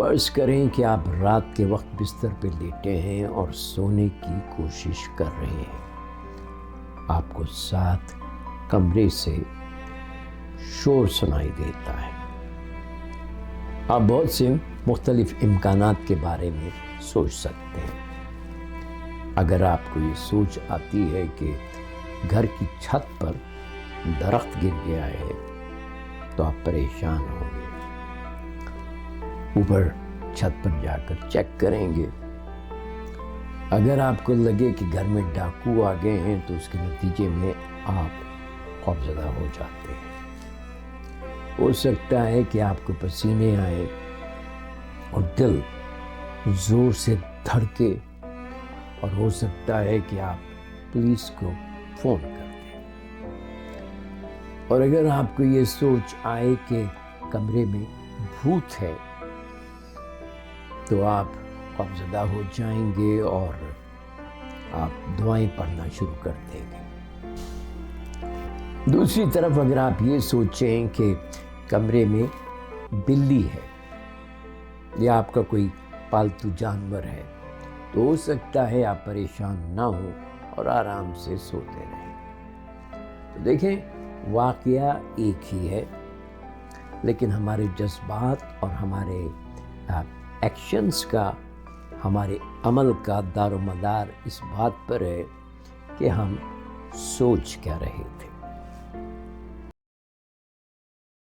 فرض کریں کہ آپ رات کے وقت بستر پہ لیٹے ہیں اور سونے کی کوشش کر رہے ہیں۔ آپ کو ساتھ کمرے سے شور سنائی دیتا ہے۔ آپ بہت سے مختلف امکانات کے بارے میں سوچ سکتے ہیں۔ اگر آپ کو یہ سوچ آتی ہے کہ گھر کی چھت پر درخت گر گیا ہے تو آپ پریشان ہوں گے، اوپر چھت پر جا کر چیک کریں گے۔ اگر آپ کو لگے کہ گھر میں ڈاکو آ گئے ہیں تو اس کے نتیجے میں آپ خوفزدہ ہو جاتے ہیں۔ ہو سکتا ہے کہ آپ کو پسینے آئے اور دل زور سے دھڑکے، اور ہو سکتا ہے کہ آپ پولیس کو فون کر دیں۔ اور اگر آپ کو یہ سوچ آئے کہ کمرے میں بھوت ہے تو آپ خوفزدہ ہو جائیں گے اور آپ دعائیں پڑھنا شروع کر دیں گے۔ دوسری طرف اگر آپ یہ سوچیں کہ کمرے میں بلی ہے یا آپ کا کوئی پالتو جانور ہے تو ہو سکتا ہے آپ پریشان نہ ہوں اور آرام سے سوتے رہیں۔ تو دیکھیں، واقعہ ایک ہی ہے، لیکن ہمارے جذبات اور ہمارے ایکشنز کا، ہمارے عمل کا دار و مدار اس بات پر ہے کہ ہم سوچ کیا رہے تھے۔